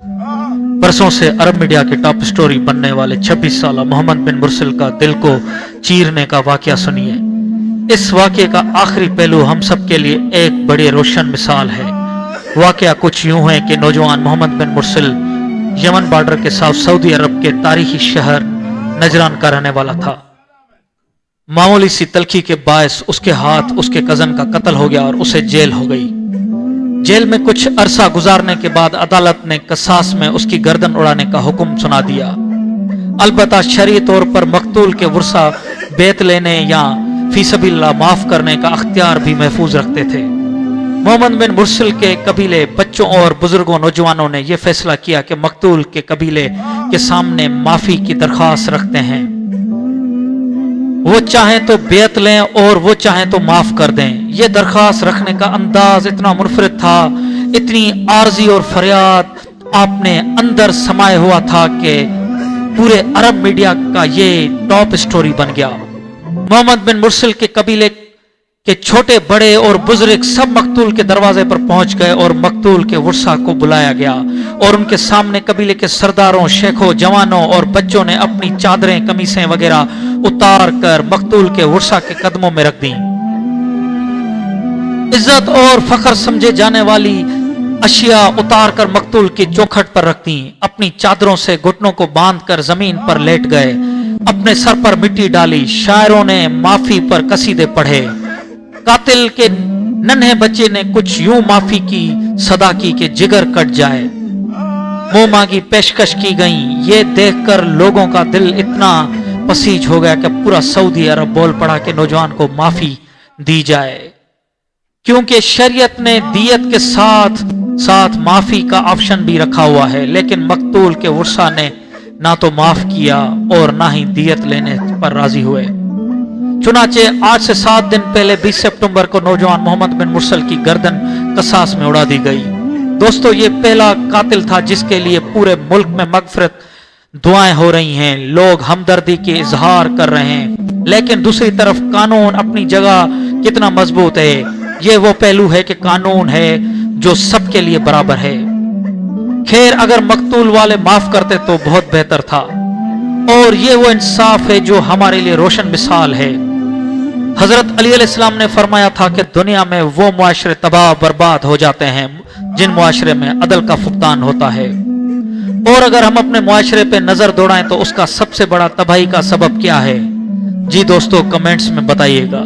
बरसों से अरब मीडिया की टॉप स्टोरी बनने वाले 26 साल मोहम्मद बिन मुरसिल का दिल को चीरने का वाकया सुनिए। इस वाकये का आखिरी पहलू हम सब के लिए एक बड़ी रोशन मिसाल है। वाकया कुछ यूं है कि नौजवान मोहम्मद बिन मुरसिल यमन बॉर्डर के साथ सऊदी अरब के तारीखी शहर नजरान का रहने वाला था। मामूली सी तलखी के बायस उसके हाथ उसके कजन का कत्ल हो गया और उसे जेल हो गई। जेल में कुछ अरसा गुजारने के बाद अदालत ने कसास में उसकी गर्दन उड़ाने का हुक्म सुना दिया। अलबत्ता शरई तौर पर मकतूल के वर्सा बेत लेने या फी सबीलिल्लाह माफ करने का अख्तियार भी महफूज रखते थे। मोहम्मद बिन मुरसिल के कबीले बच्चों और बुजुर्गों नौजवानों ने यह फैसला किया कि मकतूल के कबीले के सामने माफी की दरख्वास्त रखते हैं। वो चाहें तो बेत लें और वो चाहें तो माफ कर दें। ये दरख्वास्त रखने का अंदाज इतना मुनफरिद था, इतनी आर्जी और फरियाद आपने अंदर समाये हुआ था कि पूरे अरब मीडिया का ये टॉप स्टोरी बन गया। मोहम्मद बिन मुरसिल के कबीले के छोटे बड़े और बुजुर्ग सब मकतूल के दरवाजे पर पहुंच गए और मकतूल के वर्सा को बुलाया गया और उनके सामने कबीले के सरदारों, शेखों, जवानों और बच्चों ने अपनी चादरें, कमीसें वगैरह उतार कर मकतूल के वर्सा के कदमों में रख दी। इज्जत और फख्र समझे जाने वाली अशिया उतार कर मकतूल की चौखट पर रख दी। अपनी चादरों से घुटनों को बांधकर जमीन पर लेट गए, अपने सर पर मिट्टी डाली। शायरों ने माफी पर कसीदे पढ़े। कातिल के नन्हे बच्चे ने कुछ यूं माफी की सदा की कि जिगर कट जाए। मुंह मांगी पेशकश की गई। ये देखकर लोगों का दिल इतना पसीज हो गया कि पूरा सऊदी अरब बोल पड़ा कि नौजवान को माफी दी जाए, क्योंकि शरीयत ने दियत के साथ साथ माफी का ऑप्शन भी रखा हुआ है। लेकिन मकतूल के वर्सा ने ना तो माफ किया और ना ही दियत लेने पर राजी हुए। चुनाचे आज से 7 दिन पहले 20 सितंबर को नौजवान मोहम्मद बिन मुरसिल की गर्दन कसास में उड़ा दी गई। दोस्तों, ये पहला कातिल था जिसके लिए पूरे मुल्क में मगफिरत दुआएं हो रही हैं, लोग हमदर्दी के इजहार कर रहे हैं। लेकिन दूसरी तरफ कानून अपनी जगह कितना मजबूत है। ये वो पहलू है कि कानून है जो सबके लिए बराबर है। खैर, अगर मकतूल वाले माफ करते तो बहुत बेहतर था, और ये वो इंसाफ है जो हमारे लिए रोशन मिसाल है। हजरत अली अलैहिस्सलाम ने फरमाया था कि दुनिया में वो मुआशरे तबाह बर्बाद हो जाते हैं जिन मुआशरे में अदल का फुकदान होता है। और अगर हम अपने मुआशरे पे नजर दौड़ाएं तो उसका सबसे बड़ा तबाही का सबब क्या है? जी दोस्तों, कमेंट्स में बताइएगा।